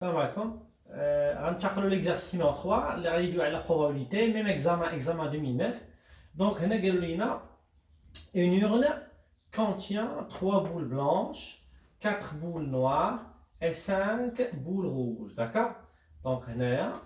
السلام عليكم. غنتقلوا l'exercice numéro 3 اللي غادي يدوي على la probabilité même examen 2009. Donc هنا قالوا لينا une urne contient 3 boules blanches, 4 boules noires et 5 boules rouges. D'accord. Donc هنايا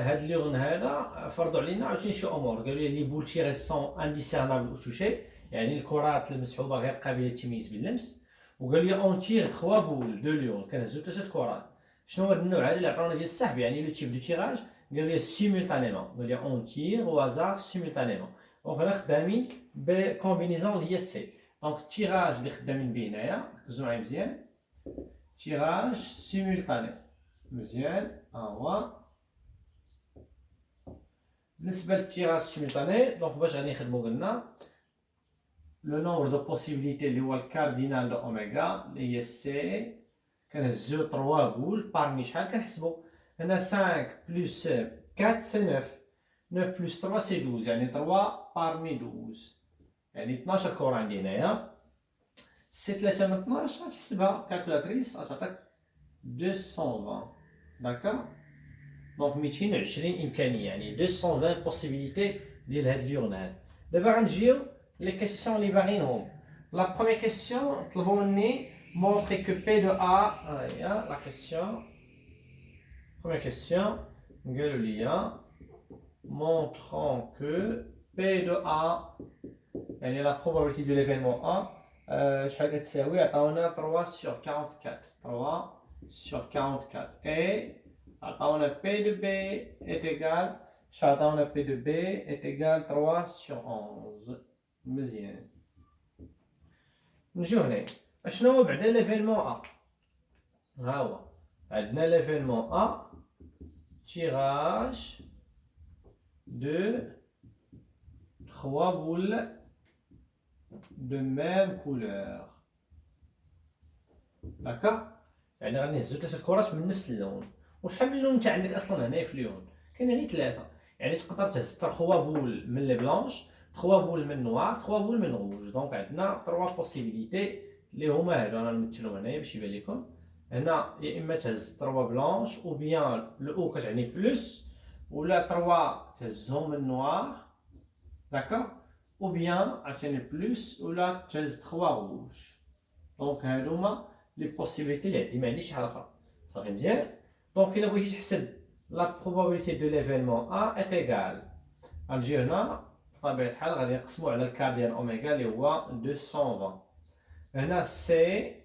هاد l'urne هذا فرضوا علينا عاوتاني شي امور. قالوا لي لي بول تيغي سون indiscernables او touché، يعني الكرات المسحوبه غير قابله للتمييز باللمس. وقال لي اون تيغ 3 بول دو ليون، كنهزو 3 كرات. شنو هو النوع اللي عطاونا ديال السحب، يعني لو تيب دو تيراج؟ قال لي سيمولتانيمون، قال لي اون تيغ او هازار سيمولتانيمون. دونك هنا خدامين بكومبينيزون اللي هي سي. دونك التيراج اللي خدامين به هنايا ركزوا معايا مزيان، تيراج سيمولتاني مزيان ها هو. بالنسبه للتيراج سيمولتاني دونك باش غادي نخدمو قلنا لو نومبر دو بوسيبيليتي اللي هو الكاردينال دو اوميغا اللي هي سي. كنهزو 3 بول بارمي شحال كنحسبو هنا 5 بلس 4 سي 9، 9 بلس 3 سي 12، يعني 3 بارمي 12، يعني 12 كرة عندي هنايا. سي 3 من 12 غتحسبها كالكولاتريس غتعطيك 220. داكا. دونك 220 امكانيه، يعني 220 بوسيبيليتي ديال هاد اليورن هاد. دابا غنجيو لي كيسيون اللي باغينهم. لا بروميير كيسيون طلبوا مني montrer que P de A, la question, première question, montrant que P de A, la probabilité de l'événement A, شحال كتساوي؟ عطاونا 3 sur 44, 3 sur 44, et عطاونا P de B est égal, شحال عطاونا P de B est égal 3 sur 11. مزيان. نجيو هنا شنو هو بعدا ليفينمون ا؟ ها هو عندنا ليفينمون ا تيراج دو 3 بول دو ميم كولور. داكا، يعني غادي نهزو 3 كرات من نفس اللون. وشحال من لون انت عندك اصلا هنايا في اليون؟ كاين غير 3، يعني تقدر تهز 3 بول من لي بلانش، 3 بول من نوار، 3 بول من روج. دونك عندنا 3 بوسيبيليتي اللي هما هادو. انا نمثلهم هنايا باش يبان لكم. هنا يا اما تهز 3 بلانش او بيان لو او كتعني بلس، ولا 3 تهزهم من نوار. داكا. او بيان عاوتاني بلس، ولا تهز 3 روج. دونك هادو هما لي بوسيبيليتي اللي عندي، ما عنديش شي حاجه اخرى. صافي مزيان. دونك الا بغيتي تحسب لا بروبابيليتي دو ليفينمون ا ايت ايغال، غنجي هنا بطبيعه الحال غادي نقسمو على الكار ديال اوميغا اللي هو 220. هنا سي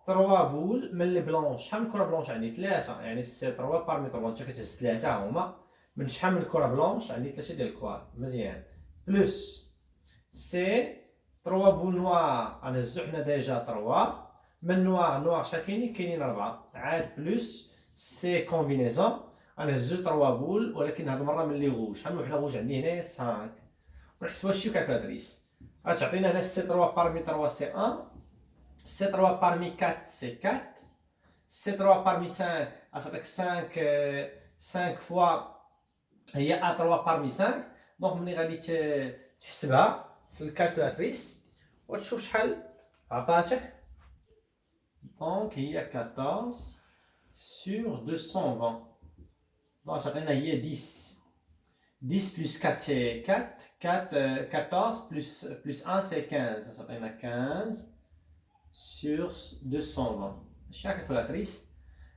3 بول من لي بلونش. شحال من كره بلونش عندي؟ 3، يعني سي 3 بارمي 3. انت كتهز 3 هما من شحال من كره بلونش؟ عندي 3 ديال الكوار. مزيان. بلس سي 3 بول نوار، غنهزو حنا ديجا 3 من نوار شحال كاينين؟ كاينين 4 عاد. بلس سي كومبينيزون غنهزو 3 بول، ولكن هاد المره من لي غوج. شحال من وحده غوج عندي هنايا؟ 5. ونحسبوها شي كالكولاتريس. غتعطينا هنا سي 3 بارمي 3 سي 1، C3 parmi 4, c'est 4. C3 parmi 5, ça fait 5 fois هي A3 parmi 5. دونك ملي غادي تحسبها في الكالكولاتريس وتشوف شحال عطاتك. دونك هي 14 sur 220. دونك تعطينا هي 10. 10 plus 4 c'est 4. 14 plus 1 c'est 15. Ça fait 15 sur 220. ماشي كالكولاتريس.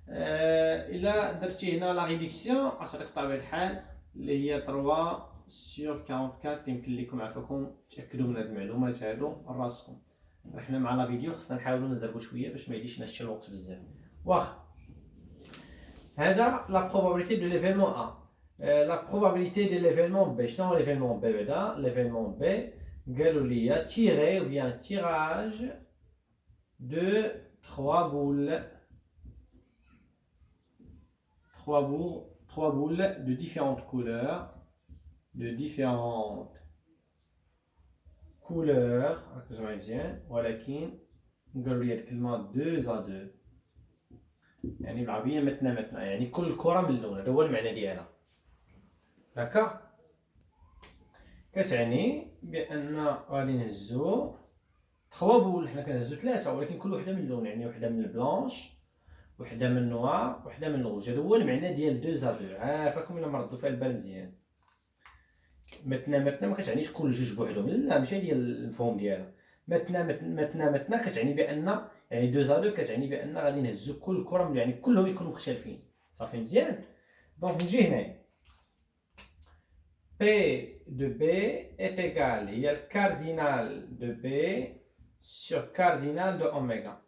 الا درتي هنا لا ريدكسيون غتعطيك بطبيعه الحال اللي هي 3 sur 44. يمكن لكم عفاكم تاكدوا من هاد المعلومات هادو راسكم. حنا مع لا فيديو خصنا نحاولوا نزربوا شويه باش ما يديش نشتي الوقت بزاف. واخا هذا لا probabilité de l'événement A. La probabilité de l'événement B. شنو هو l'événement B بعدا؟ l'événement B قالوا لي tirer ou bien tirage de 3 boules. 3 boules de différentes couleurs. ركزوا معايا مزيان. ولكن قالوا لي الكلمة 2 à 2، يعني بالعربية متنا، يعني كل كرة من لون. هذا هو المعنى ديالها. هكا كتعني بأن غادي نهزو 3 بول. حنا كنهزو 3 ولكن كل وحدة من لون، يعني وحدة من البلانش، وحده من النوار وحده من الغوج. هذا هو المعنى ديال 2 ا 2. عافاكم الا ما ردوا فيها البال مزيان. مثنى ما كتعنيش كل جوج بوحدهم، لا ماشي ديال المفهوم ديالها. مثنى كتعني بان يعني 2 ا 2 كتعني بان غادي نهزو كل كره، يعني كلهم يكونوا مختلفين. صافي مزيان. دونك نجي هنايا P de B est égal, هي الكاردينال دو بي sur كاردينال دو اوميغا.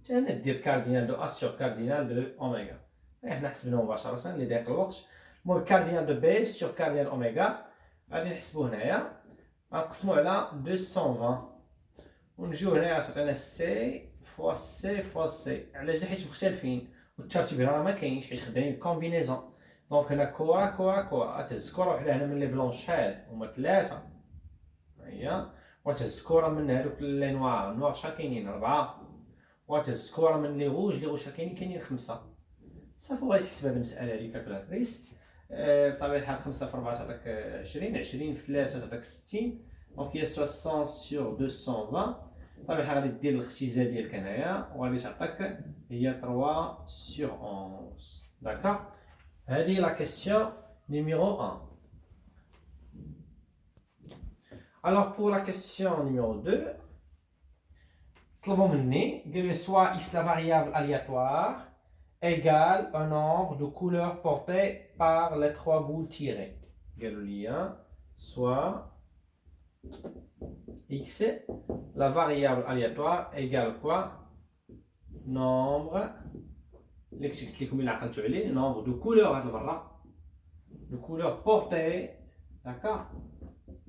انا دير كاردينال دو ا sur كاردينال دو اوميغا، حنا حسبناه مباشرة اللي ضيق الوقت. المهم كاردينال دو بي sur كاردينال اوميغا غادي نحسبو هنايا، غنقسمو على 220 ونجيو هنايا تعطينا سي فوا سي فوا سي. علاش؟ حيت مختلفين والترتيب هنا راه ما كاينش، حيت خدامين كومبينيزون. دونك هنا كره تهز كره وحده هنا من لي بلون شحال هما 3 هي، وتهز كره من هادوك لي نوار شحال كاينين 4، وتهز كره من لي غوج شحال كاينين 5. صافي وغادي تحسبها بالمساله هادي كالكولاتريس. بطبيعه الحال 5 في 4 تعطيك 20، 20 في 3 تعطيك 60، دونك هي 60 sur 220. بطبيعه الحال غادي دير الاختزال ديالك هنايا وغادي تعطيك هي 3 sur 11. داكوغ. هذه la question numéro 1. Alors pour la question numéro 2, طلبوا مني قال لي soit x la variable aléatoire égale un nombre de couleurs portées par les 3 boules tirées. قالوا لي soit x la variable aléatoire égale quoi? Nombre اللي كتبت لكم الا عقلتوا عليه nombre de couleurs هاد المره de couleurs portées, d'accord,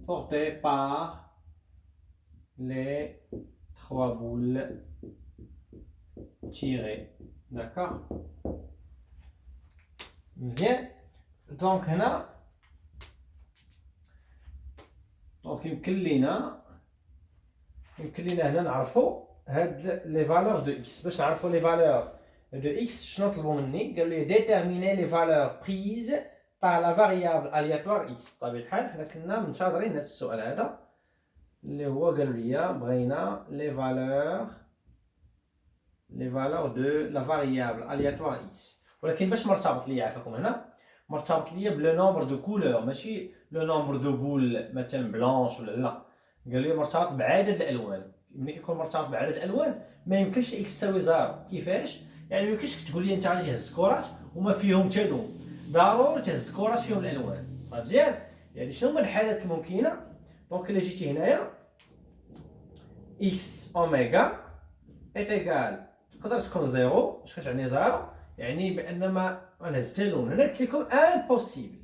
portées par les 3 boules tirées, d'accord. مزيان. دونك هنا دونك يمكن لينا هنا نعرفوا هاد لي فالور دو اكس. باش نعرفوا لي فالور دو اكس شنو طلبوا مني؟ قالوا لي déterminer les valeurs prises par la variable aléatoire x. بطبيعة الحال حنا كنا منتظرين هذا السؤال هذا اللي هو قالوا لي بغينا les valeurs de la variable aléatoire x. ولكن باش مرتبط ليا عافاكم هنا مرتبط ليا بلو نومبر دو كولور، ماشي لو نومبر دو بول مثلا بلانش ولا لا. قال لي مرتبط بعدد الالوان. ملي كيكون مرتبط بعدد الالوان ما يمكنش اكس تساوي زيرو. كيفاش؟ يعني ما يمكنش تقول لي انت غادي تهز كرات وما فيهم حتى لون، ضروري تهز كرات فيهم الالوان. صافي مزيان. يعني شنو هما الحالات الممكنه؟ دونك الا جيتي هنايا اكس اوميغا ايت ايكال تقدر تكون زيرو. اش كتعني زيرو؟ يعني بان ما نهز حتى لون. هنا قلت لكم امبوسيبل.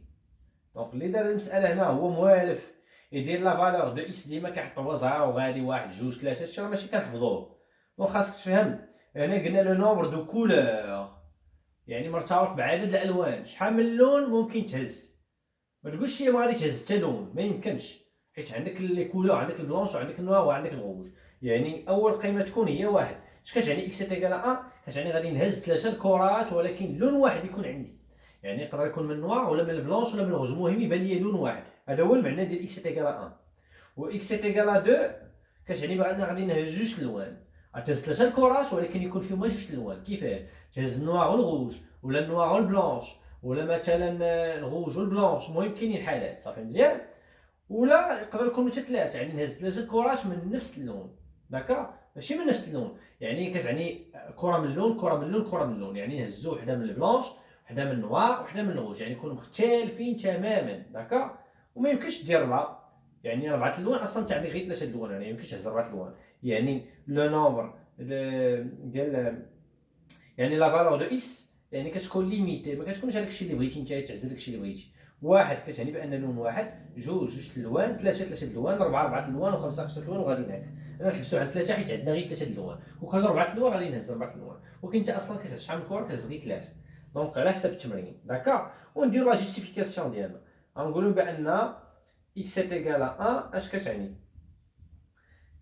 دونك اللي دار المساله هنا هو موالف يدير لا فالور دو اكس ديما كيحط هو زيرو غادي 1 2 3. هادشي راه ماشي كنحفظوه. دونك خاصك تفهم هنا قلنا لو نومبر دو كولور يعني مرتبط بعدد الالوان. شحال من لون ممكن تهز؟ ما تقولش لي ما غادي تهز حتى لون، ما يمكنش، حيت عندك لي كولور، عندك البلونش وعندك النوار وعندك الغوج. يعني اول قيمه تكون هي واحد. اش كتعني اكس تيكال 1؟ كتعني غادي نهز 3 الكرات ولكن لون واحد يكون عندي. يعني يقدر يكون من النوار ولا من البلونش ولا من الغوج، المهم يبان لي لون واحد. هذا هو المعنى ديال اكس تيكال 1. و اكس تيكال 2 كتعني بان غادي نهز جوج الالوان. غتهز 3 الكرات ولكن يكون فيهم جوج الالوان. كيفاه؟ تهز النوار والغوج ولا النوار والبلونش ولا مثلا الغوج والبلونش. المهم كاينين حالات. صافي مزيان. ولا يقدر يكونوا حتى 3، يعني نهز 3 كرات من نفس اللون. داكا ماشي من نفس اللون، يعني كتعني كره من لون كره من لون كره من لون. يعني نهزو وحده من البلونش وحده من النوار وحده من الغوج، يعني يكونوا مختلفين تماما. داكا. وما يمكنش دير 4، يعني 4 الوان اصلا تعني غير 3 الوان، يعني ما يمكنش تهز 4 الوان. يعني لو نومبر ديال يعني لا فالور دو اكس يعني كتكون ليميتي، ما كتكونش هذاك الشيء اللي بغيتي نتا تعزل داك الشيء اللي بغيتي. واحد كتعني بان لون واحد، جوج الالوان، 3 الالوان، 4 الالوان، و5 الالوان، وغادي هناك. انا نحبسو عند 3 حيت عندنا غير 3 الالوان، وكان 4 الالوان غادي نهز 4 الالوان، ولكن انت اصلا كتهز شحال من كره؟ كتهز غير 3. دونك على حسب التمرين. داكا. ونديرو لا جيستيفيكاسيون ديالنا، غنقولو بان اكس ايكال 1 اش كتعني؟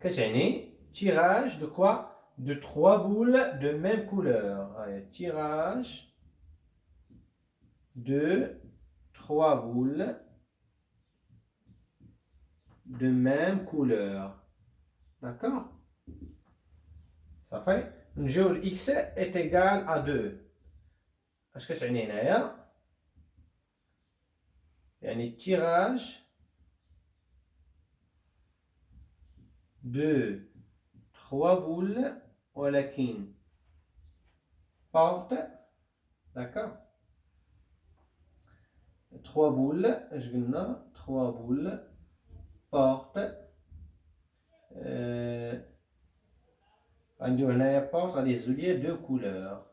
كتعني tirage de quoi? De 3 boules de même couleur. Allez, tirage de 3 boules de même couleur. D'accord? Ça fait, le x est égal à 2. اش كتعني هنايا؟ يعني tirage de 3 boules ولكن porte d'accord 3 boules اش قلنا 3 boules porte غنديرو هنايا porte غادي يهزو ليا 2 couleurs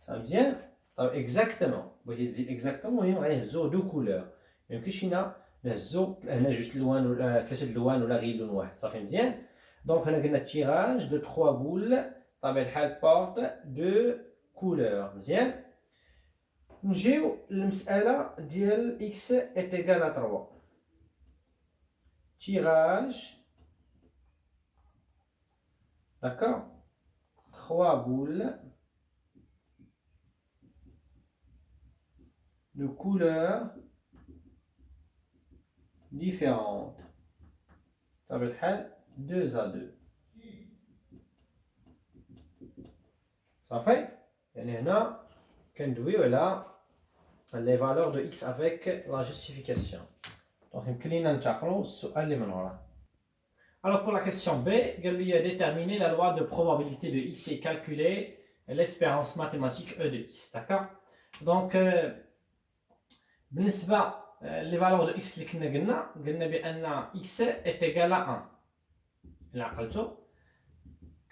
ça مزيان طيب اكزاكتومون بغيتي تزيد اكزاكتومون المهم غادي نهزو 2 couleurs ميمكنش لينا نهزو هنا 2 الوان ولا 3 الوان ولا غير لون واحد صافي مزيان دونك هنا قلنا تيراج دو 3 بول بطبيعة الحال بورت 2 couleurs مزيان نجيو للمسألة ديال x est égal à 3 tirage d'accord 3 boules de couleurs différentes بطبيعة الحال 2 à 2 صافي يعني هنا كندويو على les valeurs de x avec la justification. Donc يمكن لينا ننتقلوا السؤال اللي من وراه. Alors pour la question B, قال لي déterminer la loi de probabilité de x et calculer l'espérance mathématique E de x. D'accord? Donc بالنسبة les valeurs de x اللي قلنا بأن x est égal à 1. إلا عقلتو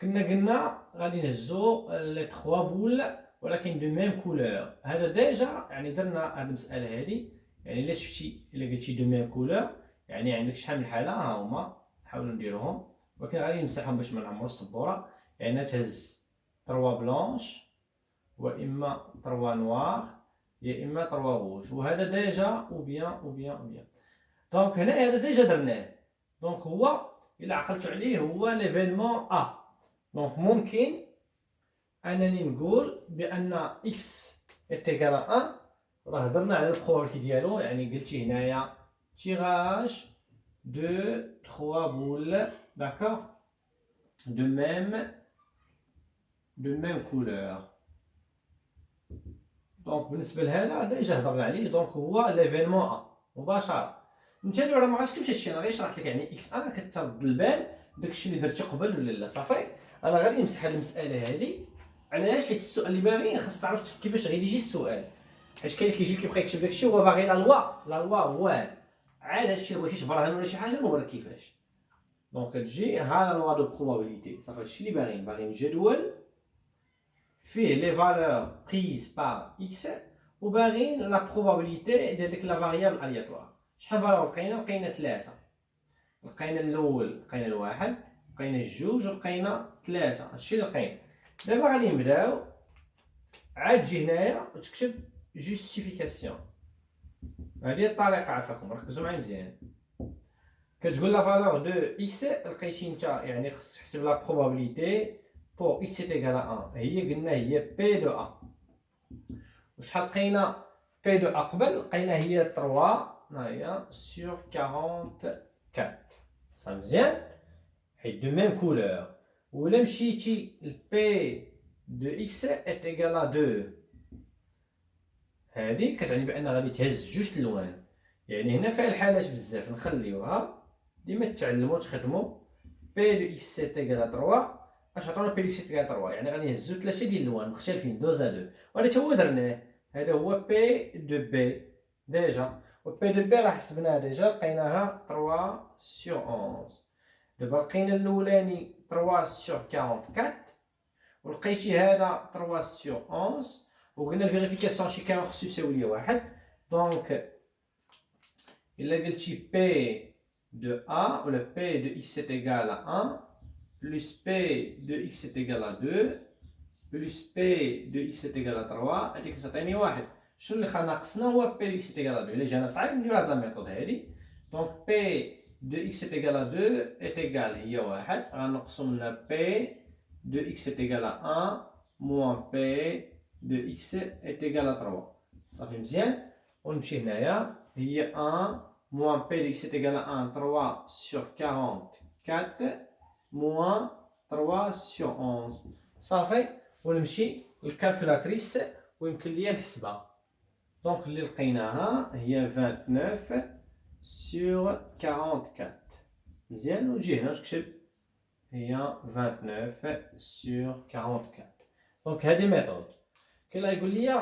قلنا غادي نهزو les 3 boules ولكن دو ميم كولور. هذا ديجا يعني درنا هاد المسألة هادي يعني إلا شفتي إلا قلتي دو ميم كولور يعني عندك شحال من حالة ها هما نحاولو نديروهم ولكن غادي نمسحهم باش ما نعمرو السبورة يعني تهز 3 بلونش وإما 3 نوار يا إما 3 روج وهذا ديجا أو بيان دونك هنا هذا ديجا درناه دونك هو إلا عقلتو عليه هو ليفينمون أ دونك ممكن أنني نقول بأن x est égal à 1 راه هضرنا على البروبابيلتي ديالو يعني قلتي هنايا tirage de 3 boules d'accord de même couleur دونك بالنسبة لهذا ديجا هضرنا عليه دونك هو ليفينمون أ مباشرة نتايا راه ما غاديش تمشي هادشي انا غير شرحت لك يعني x أ كترد البال داكشي اللي درتي قبل ولا لا صافي انا غادي نمسح هاد المسألة هادي علاش حيت السؤال اللي باغي خاص تعرف كيفاش غادي يجي السؤال حيت كاين اللي كيجي كيبقى يكتب داكشي هو باغي لا لوا هو عاد هادشي اللي بغيتي تبرهن ولا شي حاجه نوريك كيفاش دونك تجي ها لا لوا دو بروبابيليتي صافي هادشي اللي باغيين جدول فيه لي فالور بريز بار اكس وباغيين لا بروبابيليتي ديال ديك لا فاريابل الياتوار شحال فالور لقينا 3 لقينا الاول لقينا الواحد لقينا الجوج ولقينا 3 هادشي اللي لقينا دابا غادي نبداو عاد تجي هنايا وتكتب جوستيفيكاسيون هذه الطريقه عافاكم ركزوا معايا مزيان كتقول لا فالور دو اكس لقيتي انت يعني خصك تحسب لا بروبابيليتي بور اكس ايغال 1 هي قلنا هي بي دو ا وشحال لقينا بي دو ا قبل لقينا هي 3 ها هي سور 44 صا مزيان حيت دو ميم كولور ولا مشيتي البي دو اكس est égal à 2 هادي كتعني بان غادي تهز جوج الوان يعني هنا فيها الحالات بزاف نخليوها ديما تعلموا تخدموا بي دو اكس est égal à 3 اش عطونا بي دو اكس est égal à 3 يعني غادي نهزو 3 ديال الالوان مختلفين 2 à 2 وهذا هو درناه هذا هو بي دو بي ديجا وبي دو بي راه حسبناها ديجا لقيناها 3 sur 11 دابا لقينا الاولاني 3 sur 44 ولقيتي هذا 3 sur 11 وقلنا الفيريفيكاسيون شي كان خصو يساوي ليا واحد دونك الا قلتي بي دو ا ولا بي دو اكس est égal à 1 plus p de x est égal à 2 plus p de x est égal à 3 هادي كتعطيني واحد شنو اللي ناقصنا هو p de x est égal à 2 الا جانا صعيب نديرو هاد لا ميثود هادي دونك p de x est égal à 2 est égal هي واحد غنقصو منها p de x est égal à 1 moins p de x est égal à 3 صافي مزيان ونمشي هنايا هي 1 moins p de x est égal à 1 3 sur 44 moins 3 sur 11 صافي ونمشي للكالكولاتريس ويمكن ليا نحسبها. دونك اللي لقيناها هي 29 sur 44. مزيان، ونجي هنا نكتب هي 29 sur 44. دونك هادي ميثود. كاين اللي يقول لي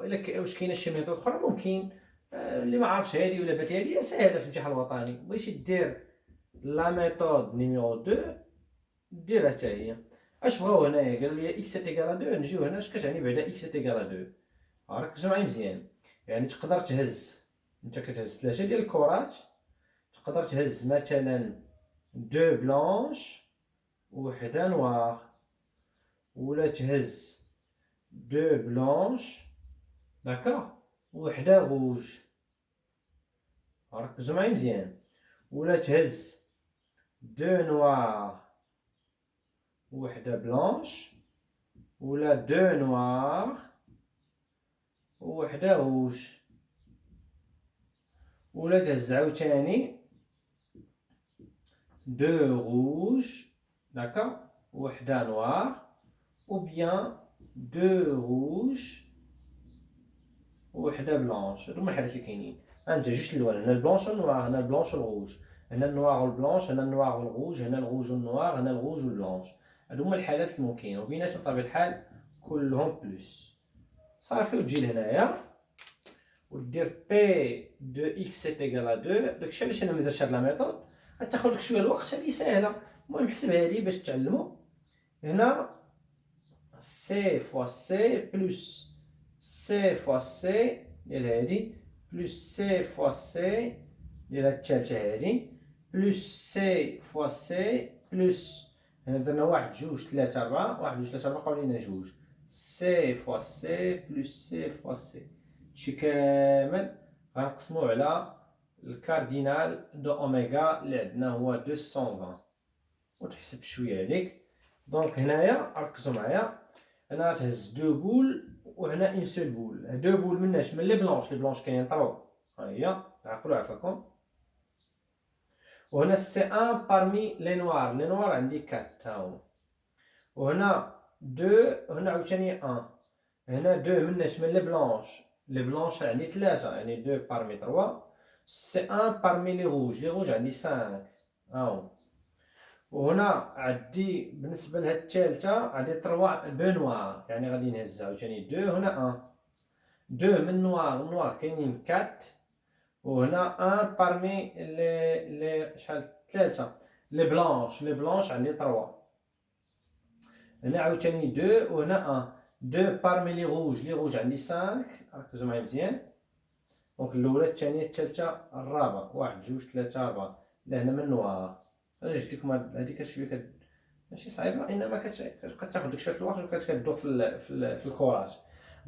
الا واش كاينه شي ميثود اخرى ممكن اللي ما عرفش هادي ولا بات هادي ساهله في الامتحان الوطني، بغيتي دير لا ميثود نيميرو 2 ديرها حتى هي. اش بغاو هنايا؟ قالوا لي اكس ايكال 2. نجيو هنا اش كتعني بعدا اكس ايكال 2؟ ركزوا معايا مزيان. يعني تقدر تهز، انت كتهز 3 ديال الكرات، تقدر تهز مثلا 2 بلونش وحده نوار، ولا تهز 2 بلونش داكوغ وحده غوج. ركزوا معايا مزيان. ولا تهز 2 نوار وحده بلونش، ولا 2 نوار وحده غوج، ولا تهز عاوتاني 2 غوج داكوغ وحده نوار، ou bien 2 غوج وحده بلونش. هادو هما الحالات اللي كاينين. انت جوج الالوان، هنا البلونش والنوار، هنا البلونش والغوج، هنا النوار والبلونش، هنا النوار والغوج، هنا الغوج والنوار، هنا الغوج والبلونش. هادو هما الحالات الممكنه، وبيناتهم بطبيعه الحال كلهم بلوس. صافي، وتجي لهنايا ودير بي دو اكس سيت ايكال 2. داكشي علاش انا ما درتش هاد لا ميثود، غتاخد لك شويه الوقت، هادي ساهله. المهم حسب هادي باش تعلموا. هنا سي فوا سي بلس سي فوا سي ديال هادي بلس سي فوا سي ديال هاد الثالثه هادي بلس سي فوا سي بلس، هنا درنا 1 2 3 4 1 2 3 4 بقاو لينا جوج، سي فوا سي بلس سي فوا سي. هادشي كامل غنقسمو على الكاردينال دو اوميغا اللي عندنا هو 220 وتحسب شويه هذيك. دونك هنايا ركزوا معايا، هنا غتهز 2 بول وهنا اون سول بول. 2 بول مناش من لي بلونش كاينين 3، ها هي عقلوا عفاكم. وهنا سي 1 بارمي لي نوار عندي 4 ها هما، وهنا 2 هنا عاوتاني 1. هنا 2 مناش من لي بلونش عندي 3 يعني 2 بارمي 3. سي 1 بارمي لي غوج عندي 5 ها هما. وهنا عندي بالنسبه لهاد الثالثه عندي 3 2 نوار، يعني غادي نهز عاوتاني 2 هنا 1. 2 من نوار كاينين 4، وهنا 1 بارمي لي شحال 3 لي بلونش عندي 3. هنا عاوتاني 2 وهنا 1. 2 بارمي لي غوج عندي 5. ركزوا معايا مزيان. دونك الاولى الثانيه الثالثه الرابعه 1 2 3 4. لهنا من نوار. انا جبت لكم هذيك شويه ماشي صعيبه، انما كتاخذ لك شويه الوقت وكتدوق في الكورات.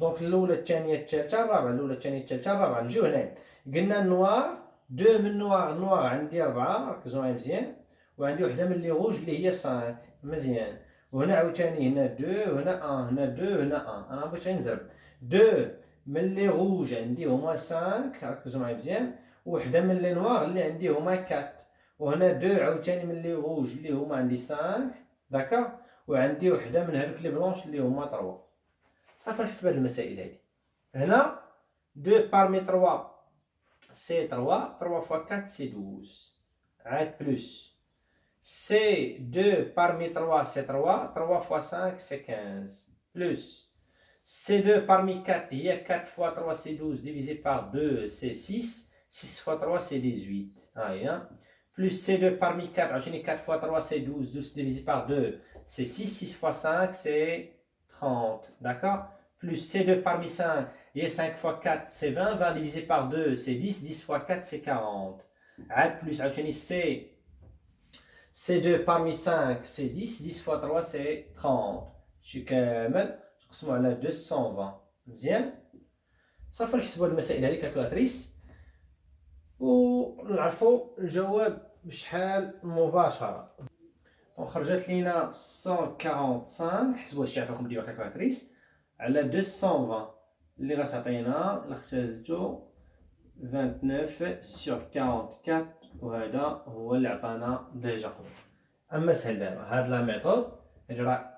دونك الاولى الثانيه الثالثه الرابعه، الاولى الثانيه الثالثه الرابعه. نجيو هنا قلنا النوار 2 من النوار عندي 4، ركزوا معايا مزيان، وعندي وحده من لي غوج اللي هي 5 مزيان. وهنا عاوتاني هنا 2 وهنا 1، هنا 2 هنا 1. انا بغيت غير نزرب 2 من لي غوج عندي هما 5، ركزوا معايا مزيان، وحده من لي نوار اللي عندي هما 4. وهنا 2 عاوتاني من لي غوج اللي هما عندي 5 داكا، وعندي وحده من هذوك لي بلونش اللي هما 3. صافي نحسب هاد المسائل هادي. هنا 2 بارمي 3 سي 3 فوا 4 سي 12 عاد بلس سي 2 parmi 3 c'est 3 fois 5 c'est 15 plus C2 parmi 4 il y a 4 fois 3 c'est 12 divisé par 2 c'est 6 6 fois 3 c'est 18 plus C2 parmi 4 enchaîné 4 fois 3 c'est 12 12 divisé par 2 c'est 6 6 fois 5 c'est 30 d'accord, plus C2 parmi 5 il y a 5 fois 4 c'est 20 20 divisé par 2 c'est 10 10 fois 4 c'est 40 plus enchaîné C2 parmi 5 c'est 10 10 fois 3 c'est 30 شي كامل تقسمو على 220 مزيان. صافي نحسبوا هاد المسائل هادي كالكولاتريس ونعرفوا الجواب بشحال مباشره. وخرجت لينا 145. حسبوا هادشي عفاكم ديما كالكولاتريس على 220 اللي غتعطينا الا اختزلتو 29 sur 44 وهذا هو اللي عطانا ديجا. اما سهل دابا هاد لا ميثود هادي راه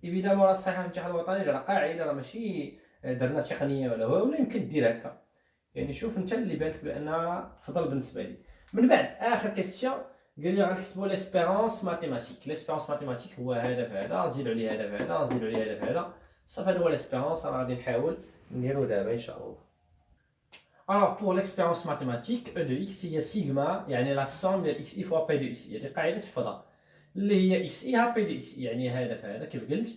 ايفيدامون راه صحيحه في الامتحان الوطني راه قاعده، راه ماشي درنا تقنيه ولا يمكن دير هكا. يعني شوف انت اللي بانت بانها فضل بالنسبه لي. من بعد اخر كيسيون قال لي غنحسبوا ليسبيرونس ماتيماتيك. ليسبيرونس ماتيماتيك هو هذا في هذا، نزيدوا عليه هذا في هذا، نزيدوا عليه هذا في هذا، صافي هذا هو ليسبيرونس. راه غادي نحاول نديرو دابا ان شاء الله. Alors pour l'expérience mathématique, E de x هي سيغما، يعني لا somme ديال x i fois p de x i. هذه قاعده تحفظها اللي هي x i ها p de x i، يعني هذا في هذا كيف قلت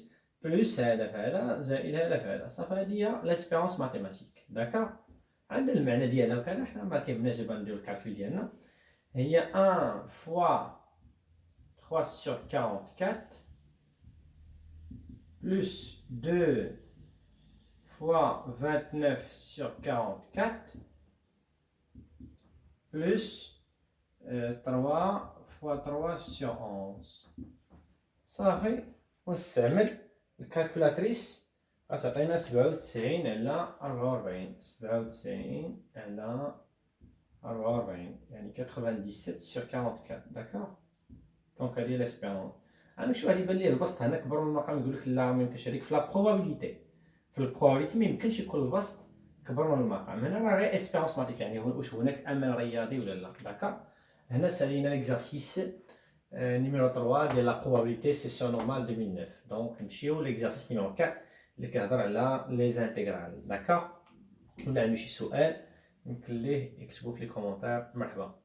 بلس هذا في هذا زائد هذا في هذا. صافي هذه هي ليسبيرونس ماتيماتيك. داكوغ، عندنا المعنى ديالها وكذا، حنا ما كيهمناش دابا نديرو الكالكول ديالنا. هي 1 fois 3 sur 44 plus 2 fois 29 sur 44 plus 3 fois 3 sur 11. صافي، ونستعمل الكالكولاتريس غتعطينا 97 على 44. 97 على 44 يعني 97 sur 44. داكوغ، دونك هادي ليسبيرونس. عندك شو غادي يبان ليه البسط هنا كبر من المقام، يقول لك لا ميمكنش هذيك في لا بروبابيليتي. في البروبابيليتي ميمكنش يكون البسط كبر من المقام. هنا راه غير اسبيرونس ماتيك، يعني واش هناك امل رياضي ولا لا. داكوغ، هنا سالينا ليكزارسيس numéro 3 ديال la probabilité session normale 2009. دونك نمشيو ليكزارسيس numéro 4 اللي كيهضر على لي زانتيغرال. داكوغ، ولا عنده شي سؤال يمكن ليه يكتبو في لي كومونتير. مرحبا.